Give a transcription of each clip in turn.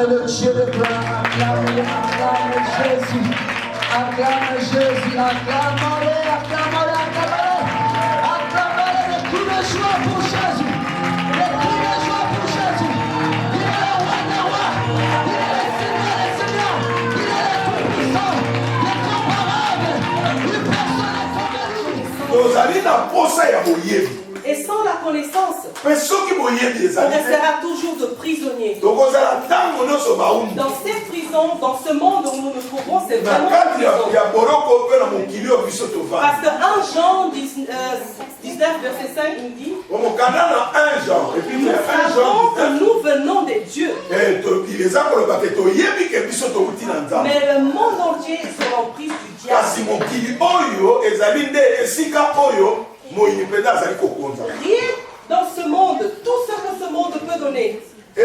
le Dieu de gloire, acclame Jésus, acclame Jésus, acclame-le, acclame-le, acclame-le, acclame-le, les cris de joie pour Jésus, les cris de joie pour Jésus. Il est le roi des rois, il est le Seigneur des seigneurs, il est le tout-puissant, l'incomparable, une personne est comme lui. Et sans la connaissance, on restera toujours de prisonniers. Dans cette prison, dans ce monde où nous nous trouvons, c'est vraiment une prison. Parce que 1 Jean 19, verset 5 nous dit, nous savons que nous venons de Dieu. Mais le monde entier est sous l'emprise du diable. Rien dans ce monde, tout ce que ce monde peut donner, ne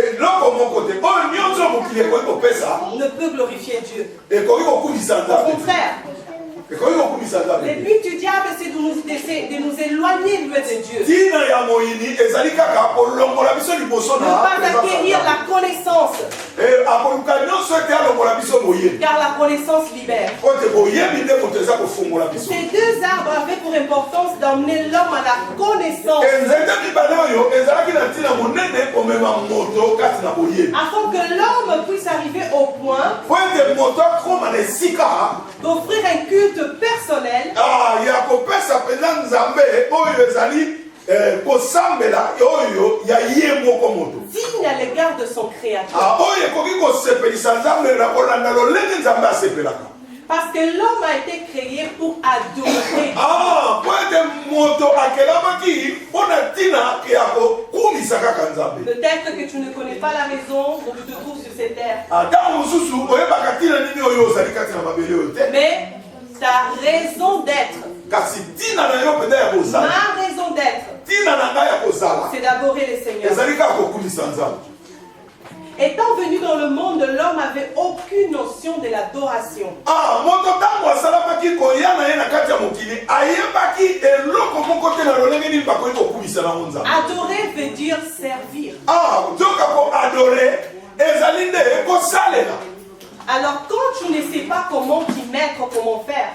peut glorifier Dieu. Au contraire, le but du diable, c'est de nous éloigner de Dieu. Ne pas acquérir la connaissance. Car la connaissance libère. Ces deux arbres avaient pour importance d'emmener l'homme à la connaissance. Afin que l'homme puisse arriver au point d'offrir un culte personnel digne à l'égard de son créateur. Parce que l'homme a été créé pour adorer. Peut-être que tu ne connais pas la raison dont tu te trouves sur cette terre. Mais ta raison d'être, ma raison d'être, c'est d'adorer le Seigneur. Étant venu dans le monde, l'homme n'avait aucune notion de l'adoration. Adorer veut dire servir. Alors quand tu ne sais pas comment t'y mettre, comment faire,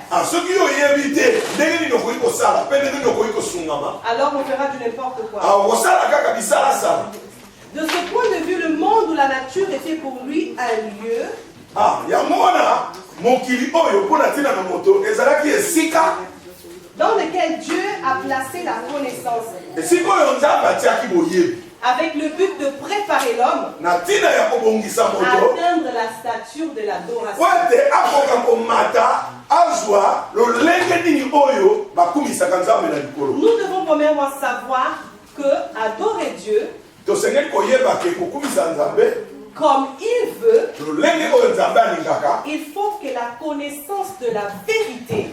alors on fera du n'importe quoi. De ce point de vue, le monde où la nature était pour lui un lieu dans lequel Dieu a placé la connaissance, avec le but de préparer l'homme à atteindre la stature de l'adoration. Nous devons premièrement savoir que adorer Dieu comme il veut, il faut que la connaissance de la vérité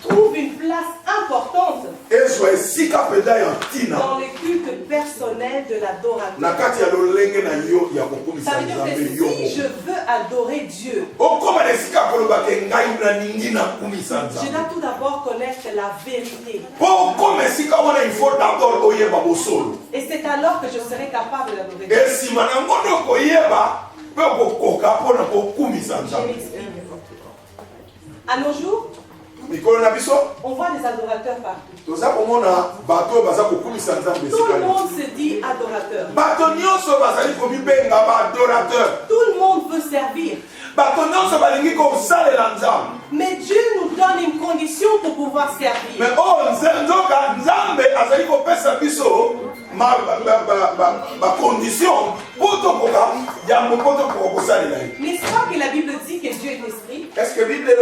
trouve une place importante dans le culte personnel de l'adorateur. Ça veut dire que si je veux adorer Dieu, je dois tout d'abord connaître la vérité. Et c'est alors que je serai capable d'adorer Dieu. Je m'explique. À nos jours, on voit des adorateurs partout. Tout le monde se dit adorateur. Tout le monde veut servir. Mais Dieu nous donne une condition pour pouvoir servir. condition pour ton programme, il y a un peu de ça. N'est-ce pas que la Bible dit que Dieu est esprit? Est-ce que la Bible est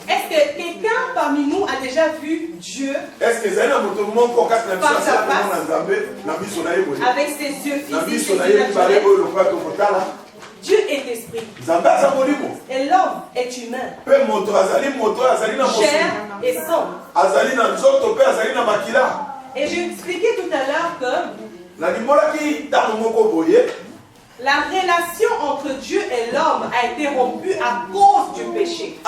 Est-ce que quelqu'un parmi nous a déjà vu Dieu est-ce que face à face avec ses yeux physiques, ses yeux naturels? Dieu est esprit. Et l'homme est humain. Chair et sang. Et j'ai expliqué tout à l'heure que la relation entre Dieu et l'homme a été rompue à cause du péché.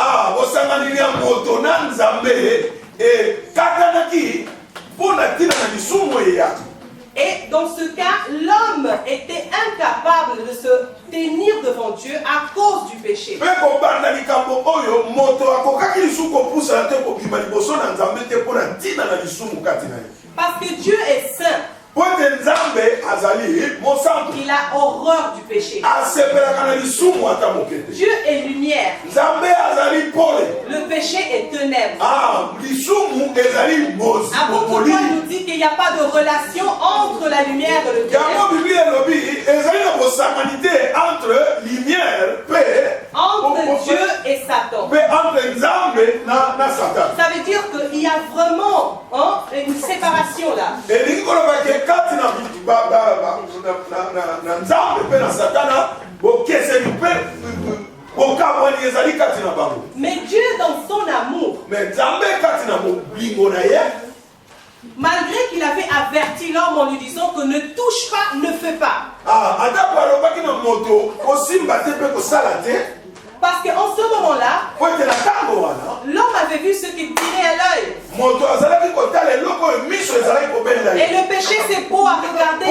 Et dans ce cas, l'homme était incapable de se tenir devant Dieu à cause du péché. Parce que Dieu est saint. Il a horreur du péché. Dieu est lumière. Le péché est ténèbres. Apôtre Paul nous dit qu'il n'y a pas de relation entre la lumière et le ténèbre. Entre Dieu et Satan. Ça veut dire qu'il y a vraiment une séparation là. Mais Dieu dans son amour, malgré qu'il avait averti l'homme en lui disant que ne touche pas, ne fais pas. Parce qu'en ce moment-là, l'homme avait vu ce qu'il tirait à l'œil. Et le péché, c'est beau à regarder.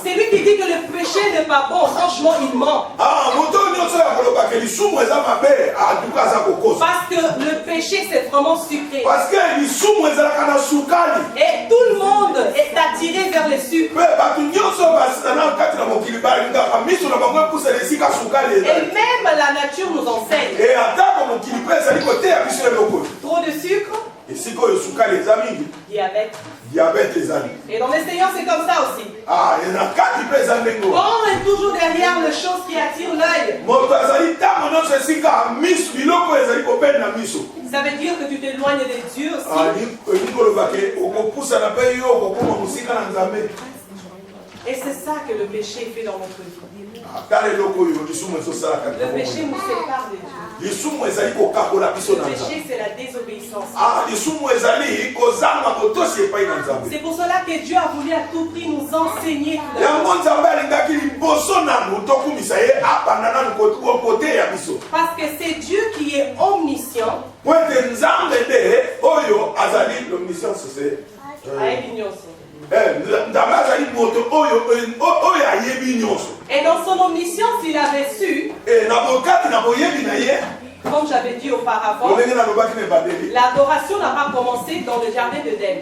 C'est lui qui dit que le péché n'est pas bon. Franchement, il ment. Parce que le péché, c'est vraiment sucré. Et tout le monde est attiré vers le sucre. Et même la nature nous enseigne. Trop de sucre, diabète. Et dans les seigneurs, c'est comme ça aussi. On est toujours derrière les choses qui attirent l'œil. Ça veut dire que tu t'éloignes de Dieu aussi. Et c'est ça que le péché fait dans notre vie. Le péché nous sépare de Dieu. Le péché, c'est la désobéissance. C'est pour cela que Dieu a voulu à tout prix nous enseigner. Parce que c'est Dieu qui est omniscient. Et dans son omniscience, il avait su, comme j'avais dit auparavant, l'adoration n'a pas commencé dans le jardin d'Éden.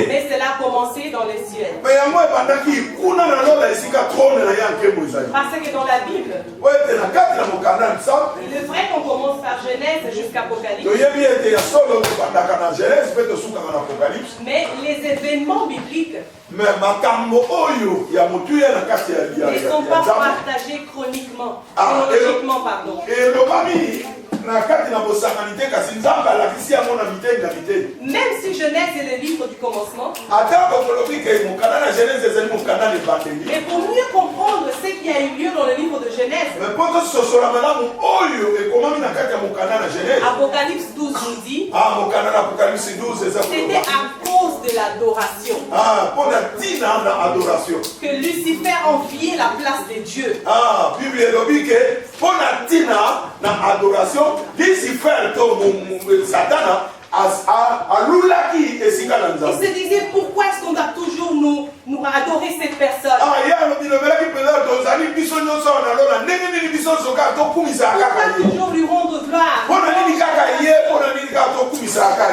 Mais cela a commencé dans les cieux. Parce que dans la Bible, il est vrai qu'on commence par Genèse jusqu'à Apocalypse. Mais les événements bibliques ne sont pas partagés chronologiquement, pardon. Même si Genèse est le livre du commencement, mais pour mieux comprendre ce qui a eu lieu dans le livre de Genèse, Apocalypse 12 nous dit, c'était à cause de l'adoration que Lucifer enviait la place de Dieu. Lucifer, Satan, il se disait pourquoi est-ce qu'on doit toujours nous adorer cette personne? Pourquoi toujours lui rendre gloire?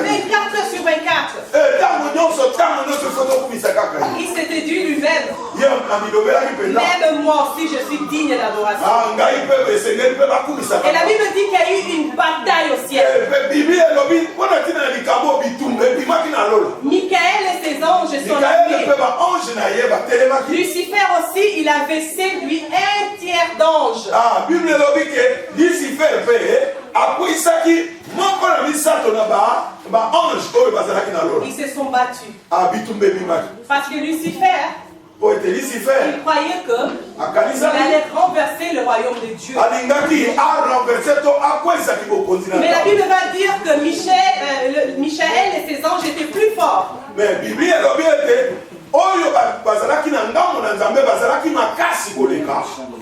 24 heures sur 24. Il s'était dit lui-même. Même moi aussi, je suis digne d'adoration. Et la Bible dit qu'il y a eu une bataille au ciel. Michael et ses anges sont arrivés. Lucifer aussi, il avait séduit un tiers d'anges. Ils se sont battus. Parce que Lucifer, il croyait qu'il allait renverser le royaume de Dieu. Mais la Bible va dire que Michael et ses anges étaient plus forts.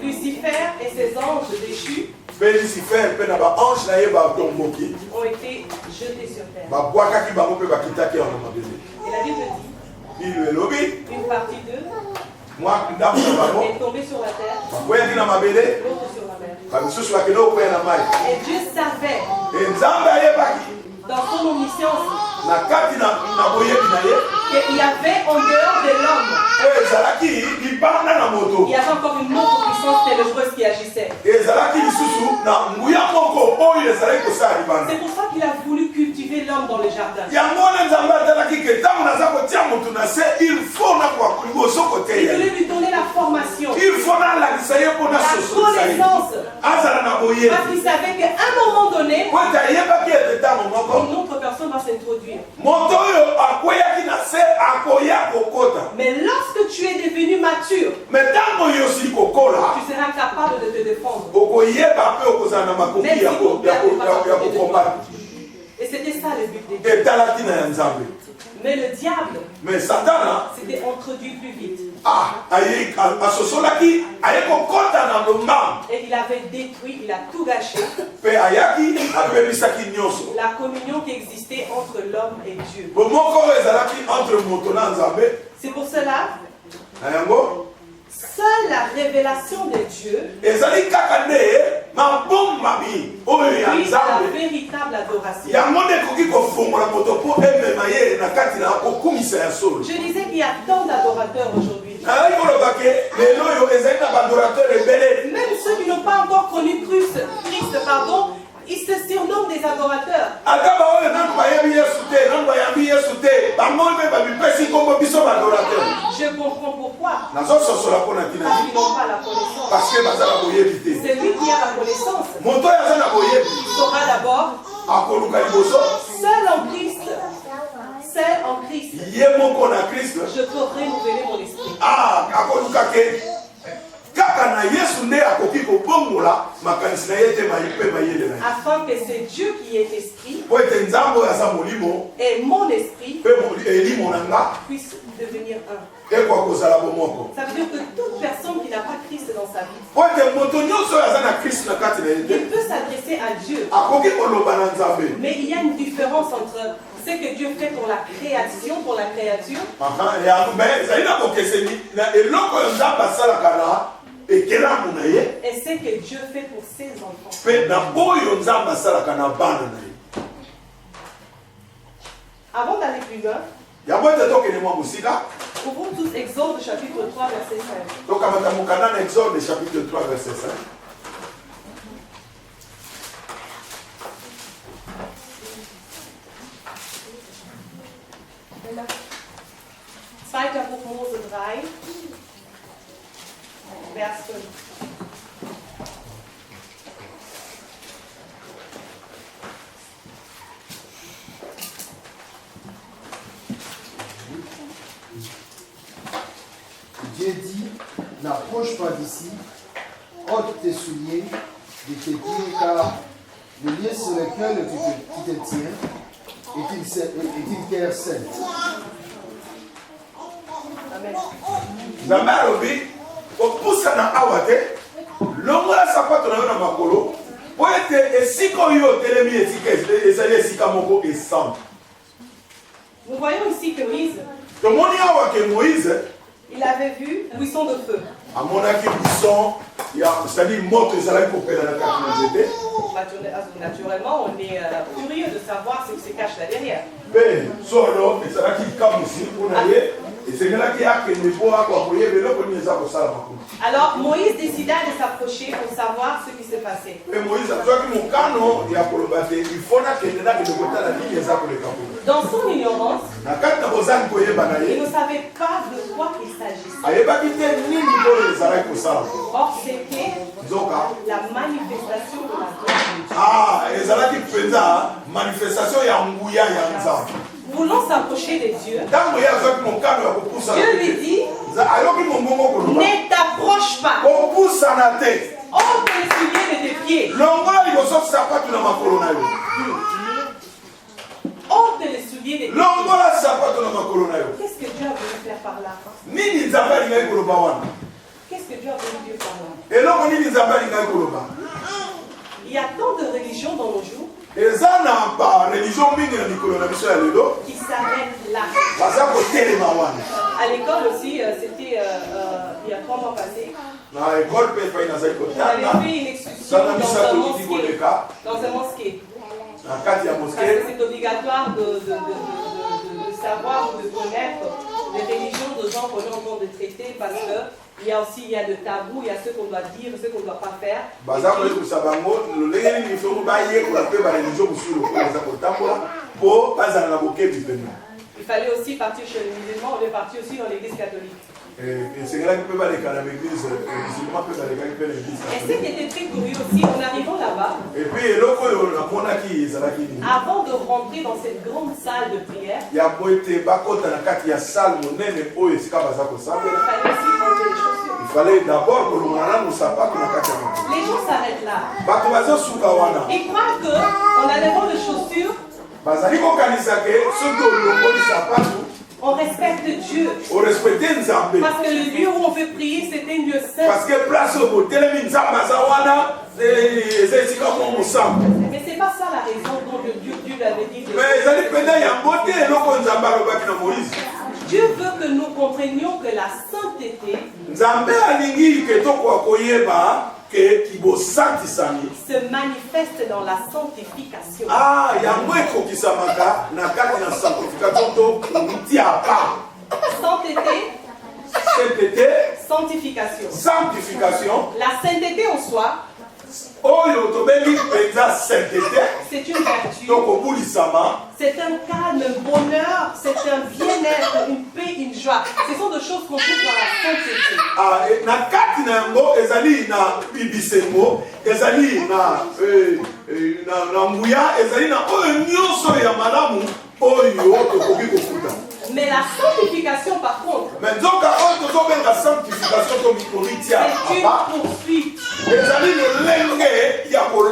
Lucifer et ses anges déchus ont été jetés sur terre. Et la Bible dit, une partie d'eux est tombée sur la terre, l'autre sur la mer. Et Dieu savait, dans son omniscience, qu'il y avait en dehors de l'homme, il y avait encore une autre puissance ténébreuse qui agissait. C'est pour ça qu'il a voulu cultiver l'homme dans le jardin. Il voulait lui donner la formation, la connaissance, parce qu'il savait qu'à un moment donné, une autre personne va s'introduire. Mais lorsque tu es devenu mature, tu seras capable de te défendre. Et c'était ça le but de Dieu. Mais le diable s'était introduit plus vite. Et il avait détruit, il a tout gâché. La communion qui existait entre l'homme et Dieu. C'est pour cela, seule la révélation de Dieu puis la véritable adoration. Je disais qu'il y a tant d'adorateurs aujourd'hui. Même ceux qui n'ont pas encore connu Christ, ils se surnomment des adorateurs. Je comprends pourquoi. Parce qu'ils n'ont pas la connaissance. C'est lui qui a la connaissance. Il saura d'abord seul en Christ. Je pourrai renouveler mon esprit. Afin que c'est Dieu qui est esprit et mon esprit puisse devenir un. Ça veut dire que toute personne qui n'a pas Christ dans sa vie, il peut s'adresser à Dieu. Mais il y a une différence entre ce que Dieu fait pour la création, pour la créature, et ce que Dieu fait pour ses enfants. Avant d'aller plus loin, ouvrons tous Exode chapitre 3 verset 5. Exode chapitre 3 verset 5. Zweiter Buch Mose 3, Vers 5. Dieu dit, n'approche pas d'ici, ôte tes souliers de tes pieds, car le lieu sur lequel tu te tiens est une terre sainte. Amen. Nous voyons ici que Moïse, il avait vu buisson de feu. c'est-à-dire moto ezalaki kopela na kati na nzete. Naturellement, on est curieux de savoir ce qui se cache là derrière. Mpe solo ezalaki likamwisi mpona ye esengelaki akende mpo akokoyeba eloko nini eza kosala makolo. Alors Moïse décida de s'approcher pour savoir ce qui se passait. Mpe Moïse azwaki mokano ya koloba te ifo nakende nakende kotala nini eza koleka kuna. Dans son ignorance, na kati na kozali koyeba na ye il ne savait pas de quoi il s'agissait. ayebaki te nini oyo ezalaki kosala. Or, c'était nzoka la manifestation de la gloire de Dieu. ezalaki mpenza manifestation ya nguya ya nzambe. Voulant s'approcher de Dieu, ntango ye azwaki mokano ya kopusana Dieu lui dit, ayoki mombongo koloba ne t'approche pas. kopusana te Ôte les souliers de tes pieds. longola liboso sapatu na makolo na yo. Ôte les souliers de tes pieds. longola sapatu na makolo na yo. Qu'est-ce que Dieu a voulu faire par là? nini nzambe alingaki koloba wana. Qu'est-ce que Dieu a voulu dire par là? eloko nini nzambe alingaki koloba. Il y a tant de religions dans nos jours eza na bareligion mingi na mikolo na biso ya lelo qui s'arrêtent là. baza kotelema wana. À l'école aussi, c'était il y a 3 mois passés. na ekole mpe epai nazali On kotanga avait fait une excursion sana dans misato un ekiti mosquée. koleka Dans un mosquée. na kati ya Parce que moske. c'est obligatoire de savoir ou de connaître les religions de gens qu'on est en train de traiter parce que il y a de tabous, il y a ce qu'on doit dire, ce qu'on ne doit pas faire. baza koyebisa bango lolenge nini ifo bayekola mpe bareligio mosusu lokola eza kotambola mpo bazala na bokebi pene. Il fallait aussi partir chez les musulmans, on est parti aussi dans l'église catholique. esengelaki mpe baleka na baeglise musulman mpe balekaki mpe na église Et ce qui était très curieux aussi, en arrivant là-bas, epuis eloko oyo namonaki ezalaki nini avant de rentrer dans cette grande salle de prière, ya po ete bakota na kati ya sale monene oyo esika baza il kosambela fallait aussi enlever les chaussures. ifallait d'abord kolongana nanu sapatu na kati ya moto. Les gens s'arrêtent là. bato bazosuka wana Ils croient qu'en enlevant les chaussures, bazali kokanisa ke soki olongoli sapatu on respecte Dieu. orespecte nzambe Parce que le lieu où on veut prier, c'est un lieu saint. parce que place oyo botelemi nzambe aza wana eza esika mwa mosambo. Mais c'est pas ça la raison dont Dieu l'avait dit. mais ezali mpenza yango te eloko nzambe alobaki na moïse. Dieu veut que nous comprenions que la sainteté nzambe alingi ke tokoka koyeba ke kibosantisami se manifeste dans la sanctification. yango ekokisamaka na kati na sanctification to komitia apa Sainteté, sainteté sanctification. sanctification La sainteté en soi, oyo tobengi mpenza sainteté c'est une vertu, to kobulisama c'est un calme, un bonheur, c'est un bien-être, une paix, une joie. Ce sont des choses qu'on trouve dans la sainteté. na kati na yango ezali na bibisengo ezali na nguya ezali na oyo nyonso ya malamu oyo tokoki kokuta. Mais la sanctification, par contre, mais nzoka oyo tozobenga sanctification to komitia c'est une apa poursuite, ezali lolenge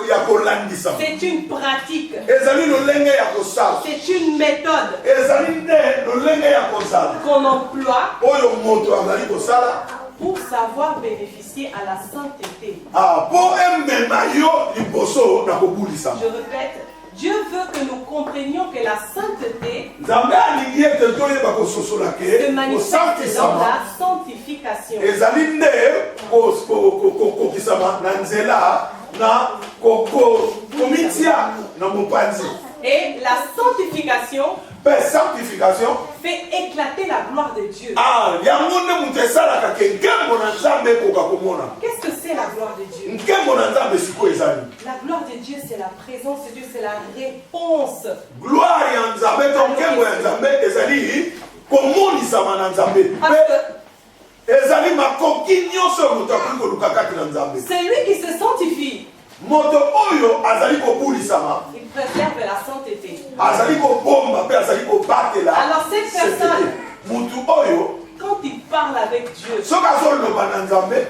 ya kolandisa c'est une pratique, ezali lolenge ya kosala c'est une méthode ezali nde lolenge ya kozala qu'on emploie oyo moto azali kosala pour savoir bénéficier à la sainteté. mpo emema yo liboso na kobulisama. Je répète, Dieu veut que nous comprenions que la sainteté nzambe alingi ete toyeba kososola se ke manifeste dans kosantisama la sanctification. ezali nde kokokisama na nzela na komitia na mopanzi. Et la sanctification mpe sanctification fait éclater la gloire de Dieu. yango nde moto esalaka ke nkembo na nzambe ekoka komona. Qu'est-ce que c'est la gloire de Dieu? nkembo na nzambe sikoyo ezali La gloire de Dieu, c'est la présence de Dieu, c'est la réponse. gloire ya nzambe to nkembo ya nzambe ezali komonisama na nzambe Parce mpe que ezali makoki nyonso oyo moto akoki koluka kati na nzambe. celui qui se sanctifie, moto oyo azali kobulisama il préserve la sainteté. azali kobomba mpe azali kobatela. Alors cette personne, mutu oyo quand il parle avec Dieu, soki azoloba na nzambe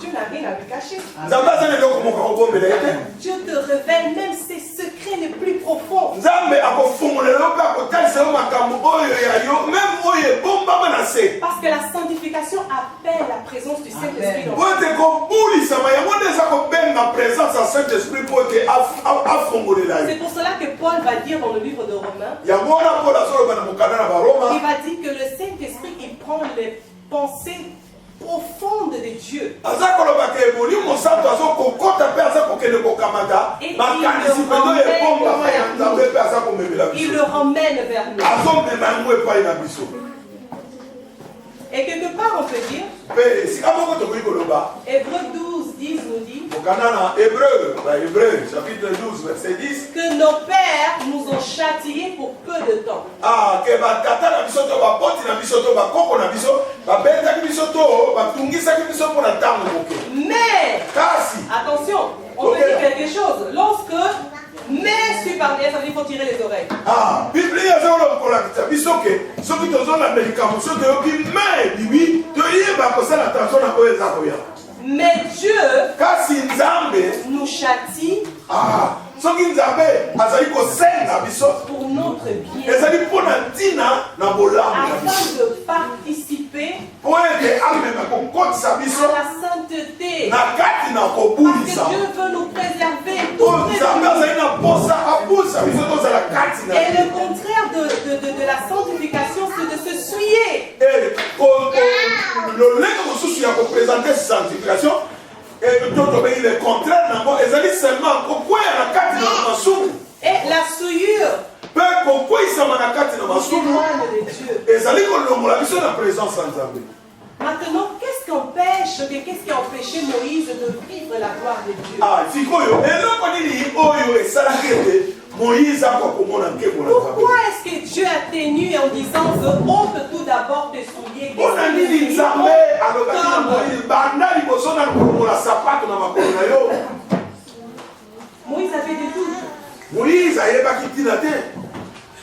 Dieu n'a rien à lui cacher. nzambe aza na eloko moko akobombela ye te. Dieu te révèle même ses secrets les plus profonds. nzambe akofungolela yo mpe akotalisa yo makambo oyo ya yo meme oyo ebombama na se. Parce que la sanctification appelle la présence du Saint-Esprit dans po ete kobulisama yango nde eza kobenga présence ya saint esprit po ete afongolela C'est yo. pour cela que Paul va dire dans le livre de Romains, yango wana mpona azoloba na mokanda na baroma il va dire que le Saint-Esprit, il prend les pensées profondes de Dieu. Il le ramène vers nous. Et quelque part, on peut dire, Hébreux 12, 10 nous dit que nos pères nous ont châtiés pour peu de temps. Mais, attention, on peut dire quelque chose. Lorsque mais super bien, ça veut dire qu'il faut tirer les oreilles. Mais Dieu nous châtie pour notre bien, afin de participer à la sainteté, parce que Dieu veut nous préserver et le contraire de la sanctification, c'est de se souiller. Et la souillure maintenant, qu'est-ce qui a empêché Moïse de vivre la gloire de Dieu? Pourquoi est-ce que Dieu a tenu en disant ôte tout d'abord tes souliers? Moïse avait des doutes.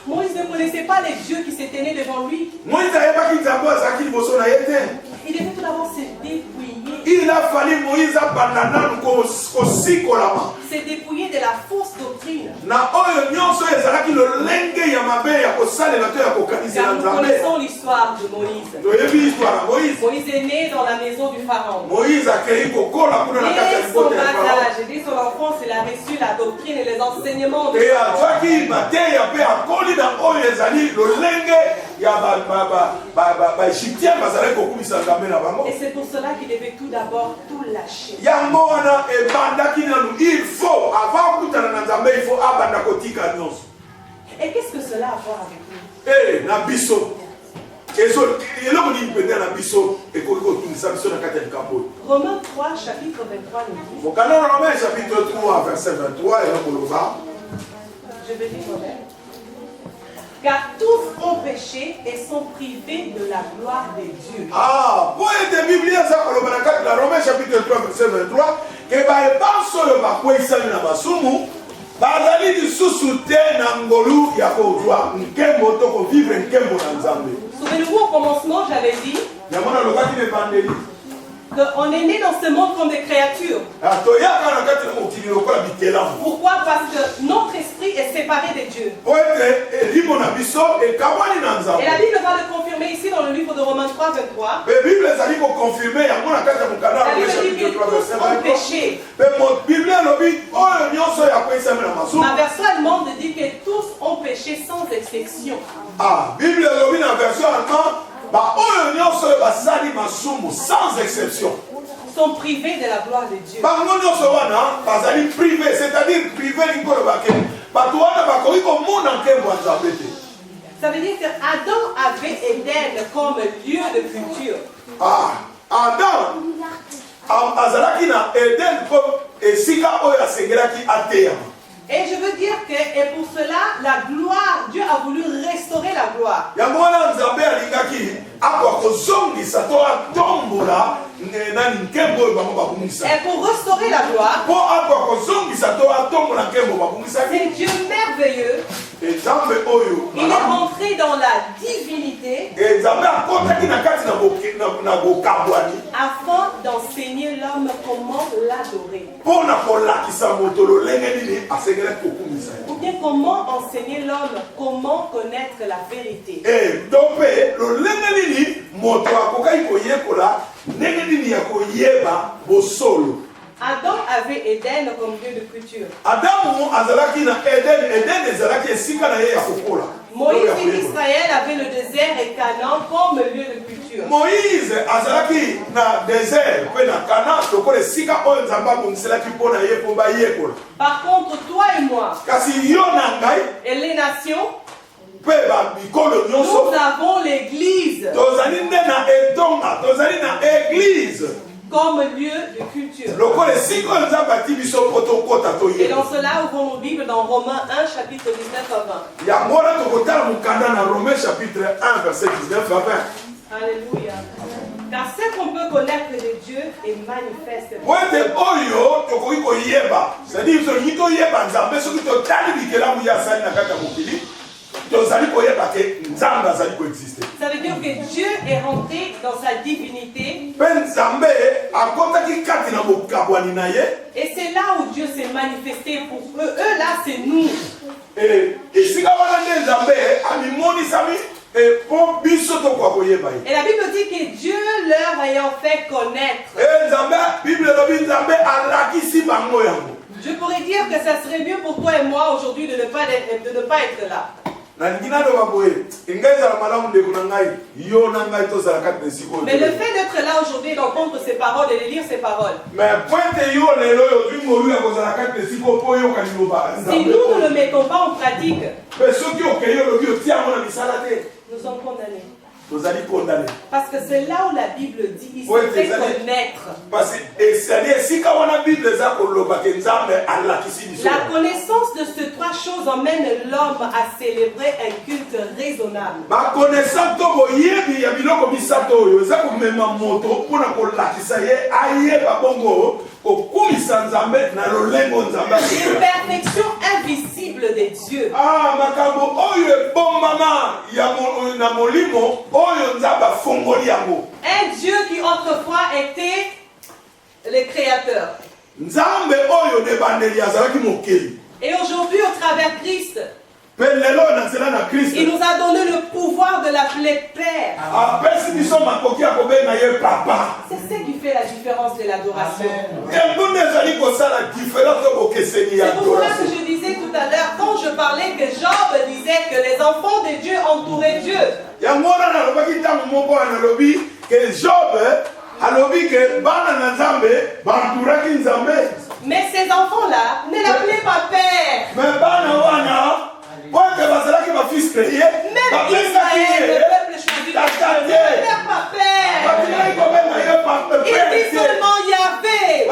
Moïse ne connaissait pas les dieux qui s'étaient nés devant lui. Il devait tout d'abord se dépouiller. Il a fallu Moïse se dépouiller de la fausse doctrine. Car nous connaissons l'histoire de Moïse. Moïse est né dans la maison du pharaon. Dès son bagage, dès son enfance, il a reçu la doctrine et les enseignements de pharaon. Et c'est pour cela qu'il devait tout d'abord tout lâcher. Et qu'est-ce que cela a à voir avec nous? Romains 3, chapitre 23 nous dit. Je vais lire Romains. Car tous ont péché et sont privés de la gloire de Dieu. Romains chapitre 3, verset 23. Souvenez-vous, au commencement, j'avais dit qu'on est né dans ce monde comme des créatures. Pourquoi? Parce que notre esprit est séparé de Dieu. Et la Bible va le confirmer ici dans le livre de Romains 3, 23. La Bible dit que tous ont péché. Ma version allemande dit que tous ont péché sans exception. Sans exception. Sont privés de la gloire de Dieu. Ça veut dire que Adam avait Éden comme lieu de culture. Adam azalaki na Éden comme esika oyo asengelaki ateya. Et je veux dire que, et pour cela, la gloire, Dieu a voulu restaurer la gloire. Et pour restaurer la gloire, c'est Dieu merveilleux. Il est rentré dans la divinité afin d'enseigner l'homme comment l'adorer. Ou bien comment enseigner l'homme comment connaître la vérité. Adam avait Éden comme lieu de culture. Moïse et Israël avaient le désert et Canaan comme lieu de culture. Moïse azalaki na désert pe na Canaan toko esika oyo Nzambe abongiselaki mpona ye mpo bayekola. Par contre, toi et moi, Kasi yo na ngai et les nations, pe bikolo nyonso nous avons l'église tozali nde na etonga tozali na église comme lieu de culture. lokola esika oyo Nzambe ati biso mpo tokota Et toyeba. dans cela, ouvrons nos Bibles dans Romains 1, chapitre 19 à 20. yango wana tokotala mokanda na Romains chapitre 1 verset 19 à 20. Alléluia. Car ce qu'on peut connaître de Dieu est manifeste. po ete oyo tokoki koyeba c'est-à-dire soki toyeba Nzambe soki totali bikelamu ye asali na kati ya mokili tozali koyeba ke Nzambe azali koexiste. Ça veut dire que Dieu est rentré dans sa divinité. mpe Nzambe akotaki kati na bokabwani na ye. Et c'est là où Dieu s'est manifesté pour eux. Eux là, c'est nous. Esika wana nde Nzambe amimonisami mpo biso tokoka koyeba ye. Et la Bible dit que Dieu leur ayant fait connaître. Nzambe Bible elobi Nzambe alakisi bango yango. Je pourrais dire que ça serait mieux pour toi et moi aujourd'hui de ne pas être là. Mais le fait d'être là aujourd'hui, d'entendre ces paroles et de lire ces paroles, si nous ne le mettons pas en pratique, nous sommes condamnés. Parce que c'est là où la Bible dit il se fait connaître. La connaissance de ces trois choses emmène l'homme à célébrer un culte raisonnable. Une perfection invisible de Dieu. Un Dieu qui autrefois était le créateur. Et aujourd'hui, au travers Christ, il nous a donné le pouvoir de l'appeler Père. C'est ce qui fait la différence de l'adoration. C'est pour cela que je disais tout à l'heure, quand je parlais que Job disait que les enfants de Dieu entouraient Dieu. Mais ces enfants-là ne l'appelaient pas Père. Même Israël, le peuple choisi de Dieu, ne l'appelait pas Père. Il dit seulement Yahvé,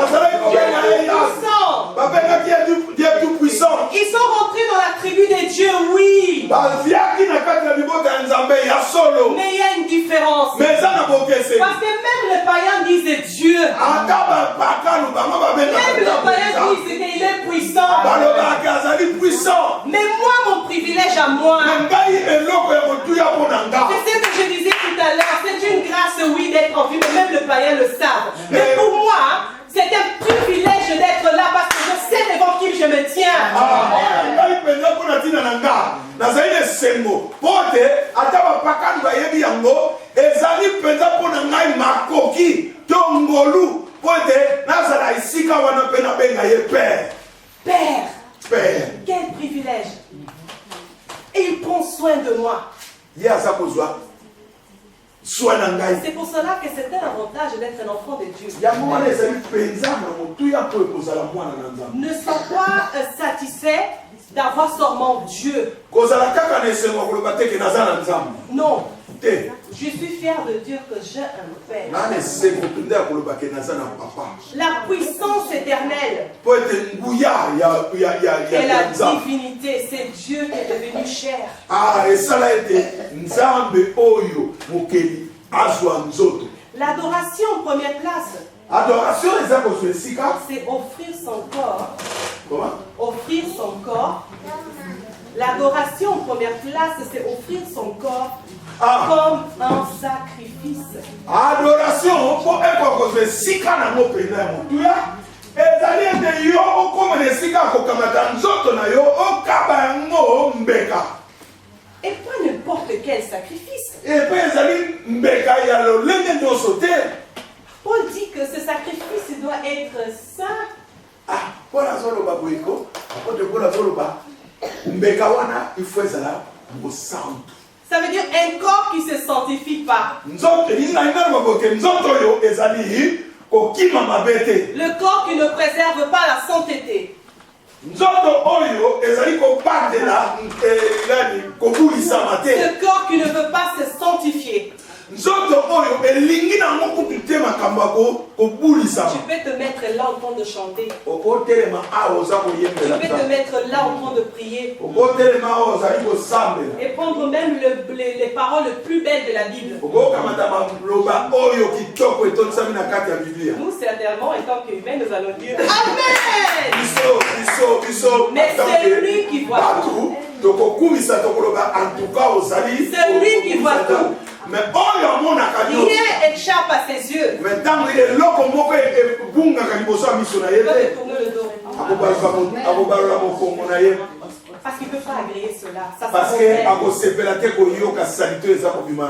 Dieu tout-puissant. Ils sont rentrés dans la tribu de Dieu, oui. Mais il y a une différence. Parce que même les païens disent Dieu. Même les païens disent qu'il est puissant. Mais moi, mon privilège à moi, c'est ce que je disais tout à l'heure, c'est une grâce, oui, d'être en vie, mais même le païen le savent. Mais pour moi, c'est un privilège d'être là parce que je sais devant qui je me tiens. Père, quel privilège. Et il prend soin de moi. C'est pour cela que c'est un avantage d'être un enfant de Dieu. Ne sois pas satisfait d'avoir seulement Dieu. Non. Je suis fier de dire que j'ai un Père. La puissance éternelle et la divinité, c'est Dieu qui est devenu chair. L'adoration en première place, c'est offrir son corps. Offrir son corps. L'adoration en première place, c'est offrir son corps comme un sacrifice. Adoration, et pas n'importe quel sacrifice. Paul dit que ce sacrifice doit être saint. Ça veut dire un corps qui se sanctifie pas. Le corps qui ne préserve pas la sainteté. Ce corps qui ne veut pas se sanctifier. Tu peux te mettre là en train de chanter. Tu peux te mettre là en train de prier. Et prendre même les paroles les plus belles de la Bible. Nous, certainement, en tant qu'humains, nous allons dire Amen. Mais c'est lui qui voit tout. C'est lui qui voit tout. Rien échappe à ses yeux. Il peut tourner le dos. Parce qu'il ne peut pas agréer cela.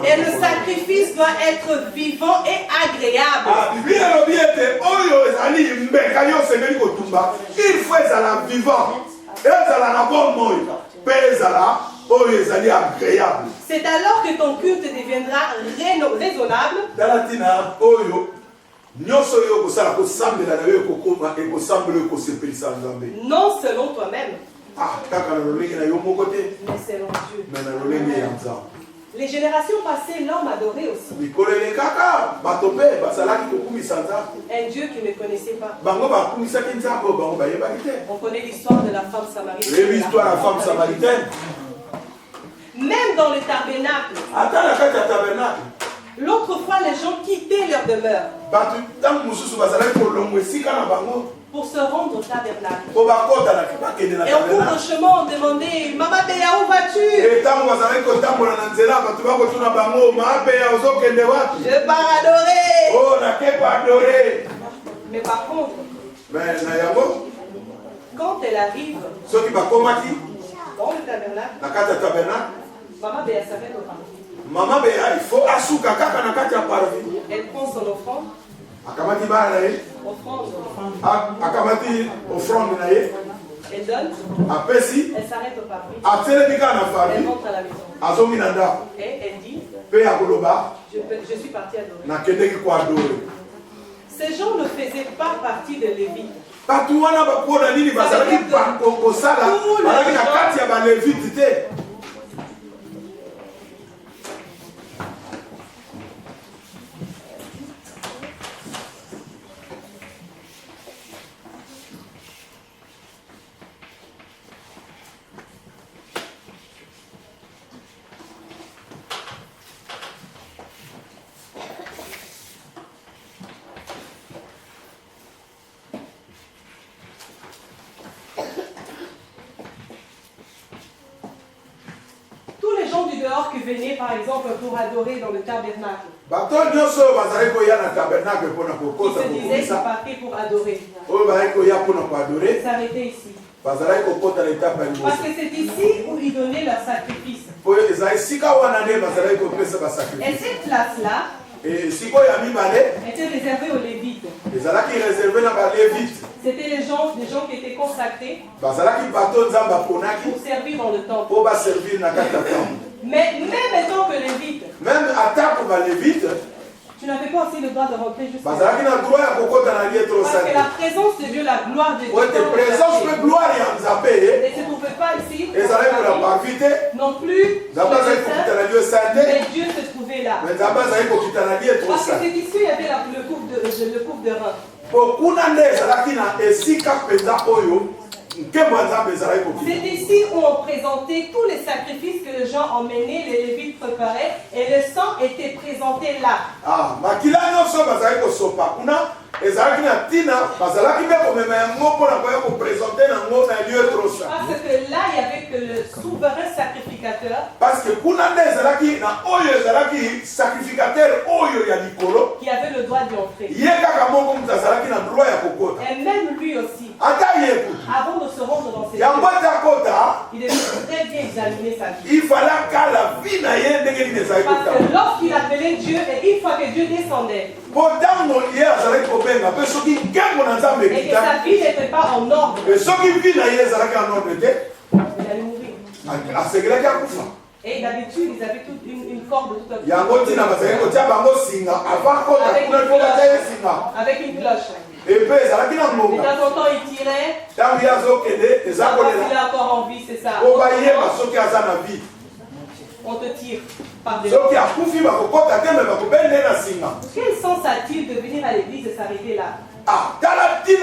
Et le sacrifice doit être vivant et agréable. Il faut être vivant. C'est alors que ton culte deviendra raisonnable. Non selon toi-même, mais selon Dieu. Les générations passées, l'homme adorait aussi un Dieu qui ne connaissait pas. On connaît l'histoire de la femme samaritaine. Même dans le tabernacle, l'autre fois les gens quittaient leur demeure pour se rendre au tabernacle. Et au cours de chemin, on demandait Maman Béa, où vas-tu? Je pars adorer. Mais par contre, quand elle arrive dans le tabernacle, Maman Béa s'arrête au parvis. Elle prend son offrande. Elle donne. Elle s'arrête au parvis. Elle rentre à la maison. Et elle dit je suis partie adorer. Ces gens ne faisaient pas partie de Lévites. Qui venaient par exemple pour adorer dans le tabernacle. Ils se disaient qu'ils partaient pour adorer. Ils s'arrêtaient ici. Parce que c'est ici où ils donnaient leur sacrifice. Et cette place-là était réservée aux Lévites. C'était les gens qui étaient consacrés pour servir dans le temple. Mais même étant que Lévite, tu n'avais pas aussi le droit de rentrer juste là. Parce que la présence de Dieu, la gloire de Dieu, ne se trouvait pas ici. Non plus. Mais Dieu se trouvait là. Parce que c'est ici qu'il y avait le coupe de rein. C'est ici où on présentait tous les sacrifices que les gens emmenaient, les Lévites préparaient, et le sang était présenté là. Parce que là, il n'y avait que le souverain sacrificateur qui avait le droit d'y entrer. Et même lui aussi. Avant de se rendre dans ses lieux, il devait très bien examiner sa vie. Parce que lorsqu'il appelait Dieu, et une fois que Dieu descendait, et que sa vie n'était pas en ordre, il allait mourir. Et d'habitude, ils avaient toute une corde tout à fait. Avec une cloche. Et puis, de temps en temps, il tirait. Quand il a encore envie, c'est ça. On te tire par devant. Quel sens a-t-il de venir à l'église et s'arrêter là? Tu es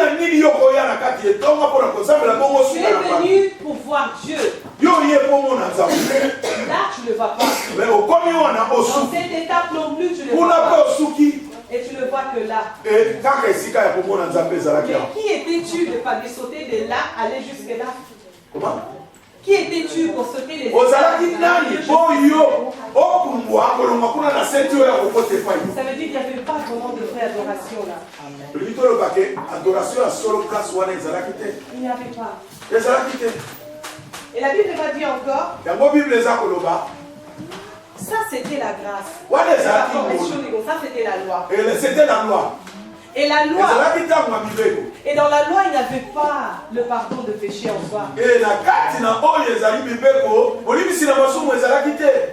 venu pour voir Dieu. Là, tu ne le vois pas. Dans cette étape non plus, tu ne le vois pas. Et tu ne le vois que là. Mais qui étais-tu de pas de sauter de là, aller jusque là? Comment? Qui étais-tu pour sauter les étapes? Ça veut dire qu'il n'y avait pas vraiment de vraie adoration là. Il n'y avait pas. Et la Bible va dire encore, ça c'était la grâce. Ça c'était la loi. C'était la loi. Et la loi, et dans la loi, il n'y avait pas le pardon de péché en soi.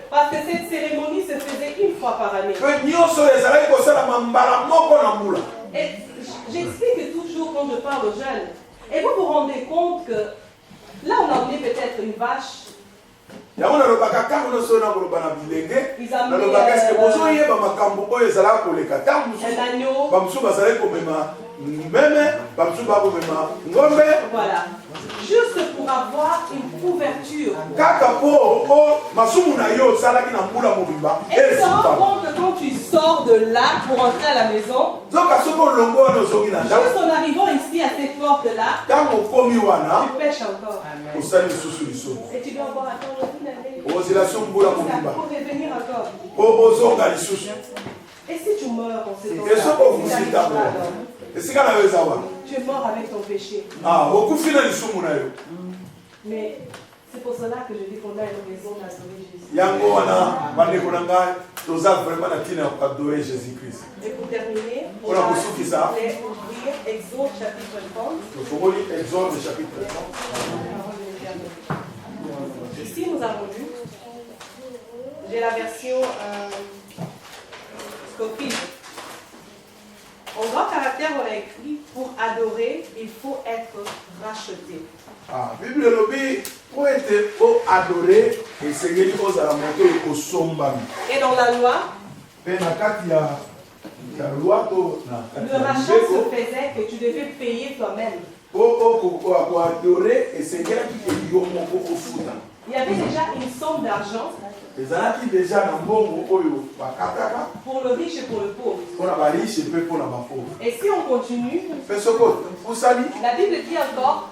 Parce que cette cérémonie se faisait une fois par année. Et j'explique toujours quand je parle aux jeunes. Et vous vous rendez compte que là, on a emmené peut-être une vache. Ils ont voilà. Juste pour avoir une couverture. Et tu te rends compte que quand tu sors de là pour entrer à la maison, juste en arrivant ici à cette porte-là, tu pêches encore. Et tu dois avoir attendre pour revenir encore. Et si tu meurs en ce temps-là, tu es mort avec ton péché. Mais c'est pour cela que je dis qu'on a une raison d'adorer Jésus. Et pour terminer, on va ouvrir Exode chapitre 30. Ici, nous avons lu, j'ai la version Scofield. En grand caractère, on a écrit, pour adorer, il faut être racheté. Bible lobby pour adorer et Seigneur aux alamoteurs au sombam. Et dans la loi, le rachat se faisait que tu devais payer toi-même. Il y avait déjà une somme d'argent pour le riche et pour le pauvre. Et si on continue, la Bible dit encore,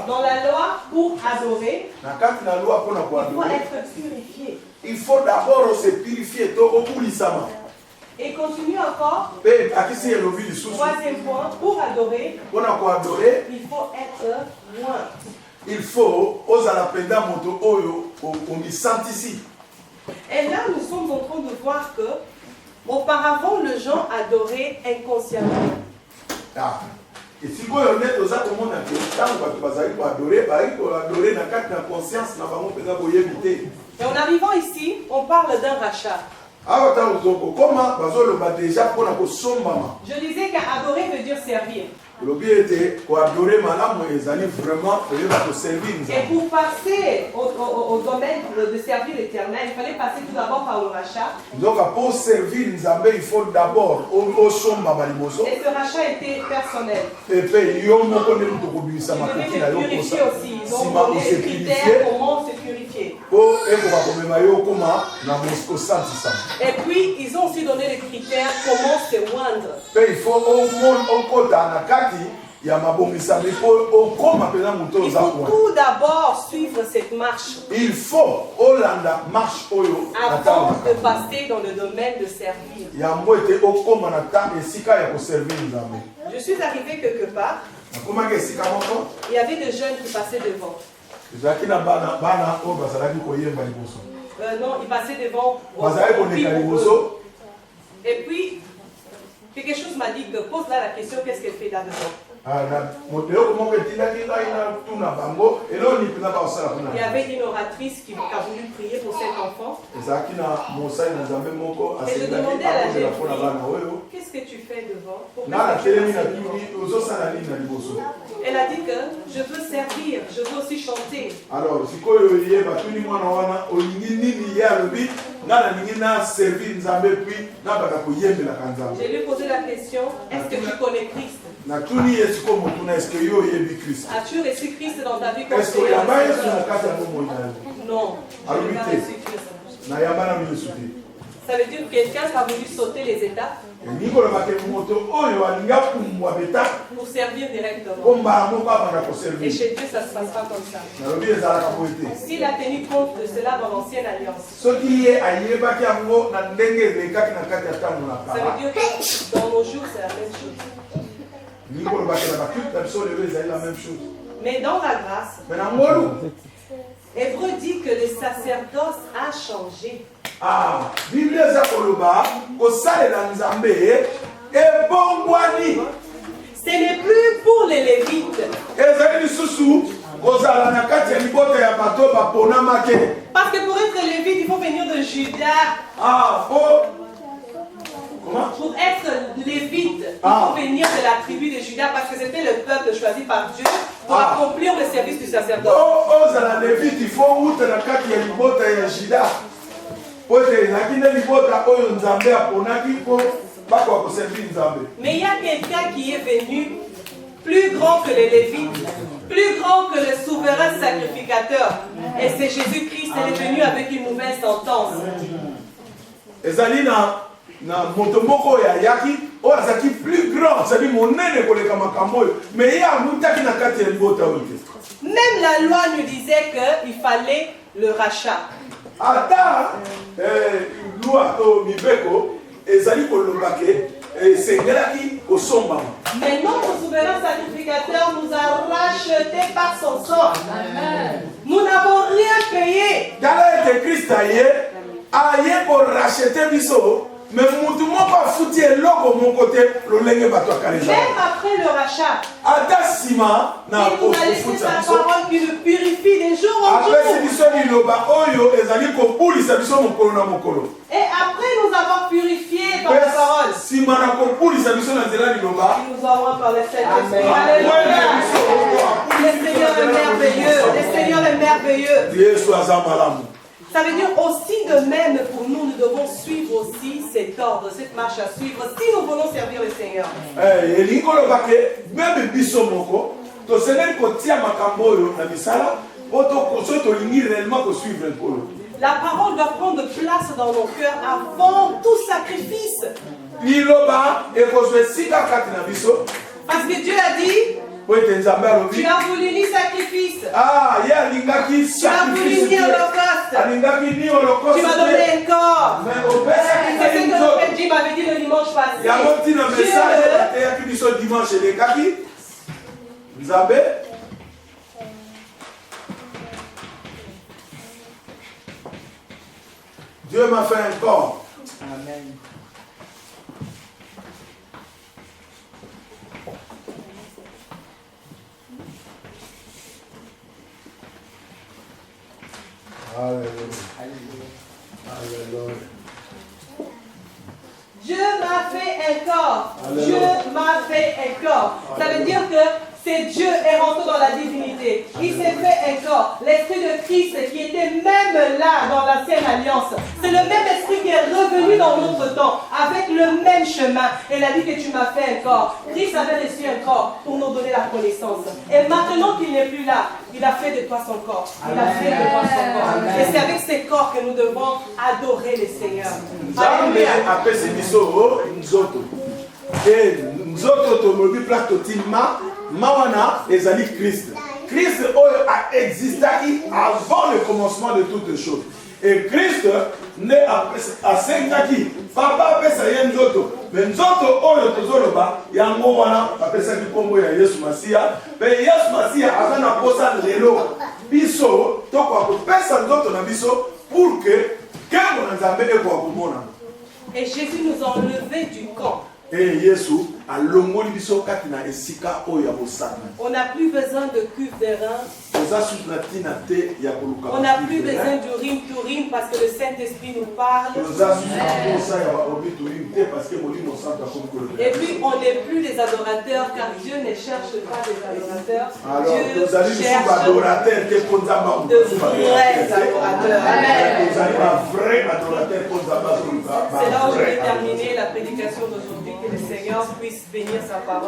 dans la loi, pour adorer, il faut être purifié. Il faut d'abord se purifier. Et continue encore. Troisième point, pour adorer, il faut être loin. Il faut aux alapenda moto oyo on y sent ici. Et là, nous sommes en train de voir que auparavant, les gens adoraient inconsciemment. Et si vous êtes aux autres, et en arrivant ici, on parle d'un rachat. Je disais qu'adorer veut dire servir. Et pour passer au domaine de servir l'Éternel, il fallait passer tout d'abord par le rachat. Donc pour servir Nzambe, il faut d'abord au somba. Et ce rachat était personnel. Et puis il y a se purifier aussi. Ils ont donné des critères comment se purifier. Et puis ils ont aussi donné les critères comment se oindre. Il faut il faut tout d'abord suivre cette marche. Il faut avant de passer dans le domaine de servir. Je suis arrivé quelque part. Il y avait des jeunes qui passaient devant. Non, ils passaient devant. Et puis, quelque chose m'a dit que pose là la question, qu'est-ce qu'elle fait là devant? Il y avait une oratrice qui a voulu prier pour cet enfant. Et je demandais à la jeune fille, qu'est-ce que tu fais devant? Elle a dit que je veux servir, je veux aussi chanter. Alors, je lui ai posé la question, est-ce que tu connais Christ? As-tu reçu Christ dans ta vie? Est-ce qu'il y a un non, je n'ai pas reçu Christ. Ça veut dire que quelqu'un a voulu sauter les étapes pour servir directement. Et chez Dieu, ça ne se passe pas comme ça. S'il a tenu compte de cela dans l'ancienne alliance, ça veut dire que dans nos jours, c'est la même chose. Mais dans la grâce, Hébreu dit que le sacerdoce a changé. Ah, Bible za koloba kosalela nzambe ebongwani. Ce n'est plus pour les Lévites. Ezali lisusu kozala na kati ya libota ya bato bapona make. Parce que pour être lévite, il faut venir de Juda. Ah, faut comment? Pour être lévite, il faut venir de la tribu de Juda parce que c'était le peuple choisi par Dieu pour accomplir le service du sacerdoce. Oh, ozala lévite, il faut outre na kati ya libota ya Juda. Mais il y a quelqu'un qui est venu plus grand que les Lévites, plus grand que le souverain sacrificateur. Et c'est Jésus-Christ, il est venu avec une nouvelle sentence. Plus grand, même la loi nous disait qu'il fallait le rachat. Ata loi to mibeko ezali kolobake sengelaki osomba. Mais notre souverain sacrificateur nous a rachetés par son sang. Amen. Nous n'avons rien payé. Dala ete Christ aye pour racheter biso. Mais mutu moko afuti eloko mon côté lolenge bato akaleza. Même après le rachat. Ata sima na il nous a laissé sa parole qui nous purifie de jour en jour. Apesi biso liloba oyo ezali kopulisa biso mokolo na mokolo. Et après nous avoir purifiés par la parole. Sima na kopulisa biso na nzela liloba. Nous avons par le Saint-Esprit. Alléluia. Le Seigneur est merveilleux. Le Seigneur est merveilleux. Yesu azamalamu. Ça veut dire aussi de même pour nous, nous devons suivre aussi cet ordre, cette marche à suivre si nous voulons servir le Seigneur. La parole doit prendre place dans nos cœurs avant tout sacrifice. Parce que Dieu a dit, tu as voulu ni sacrifice. Tu as voulu ni holocauste. Tu m'as donné un corps. C'est ce que le Père Jim m'avait dit le dimanche passé. Dieu m'a fait un corps. Amen. Alléluia. Dieu m'a fait un corps. Alléluia. Dieu m'a fait un corps. Ça veut dire que c'est Dieu est rentré dans la divinité. Il s'est fait un corps. L'esprit de Christ qui était même là dans l'ancienne alliance. C'est le même esprit qui est revenu dans notre temps avec le même chemin. Il a dit que tu m'as fait un corps. Christ avait reçu un corps pour nous donner la connaissance. Et maintenant qu'il n'est plus là, il a fait de toi son corps. Il a fait de toi son corps. Et c'est avec ces corps que nous devons adorer le Seigneur. Alléluia. Mawana ezali Christ. Christ a existé avant le commencement de toutes choses. Et Christ ne a sengaki papa pesa ye nzoto. Mais nzoto oyo tozoloba yango wana apesa ki kombo ya Yesu Masia. Mais Yesu Masia azana posa lelo biso toko ko pesa nzoto na biso pour que kemo na Nzambe eko komona. Et Jésus nous a enlevé du camp On n'a plus besoin de cuve de rein. On n'a plus besoin du rime to rime parce que le Saint-Esprit nous parle. Et puis on n'est plus des adorateurs car Dieu ne cherche pas des adorateurs. Dieu cherche de vrais adorateurs. C'est là où je vais terminer la prédication d'aujourd'hui. Que le Seigneur puisse bénir sa parole.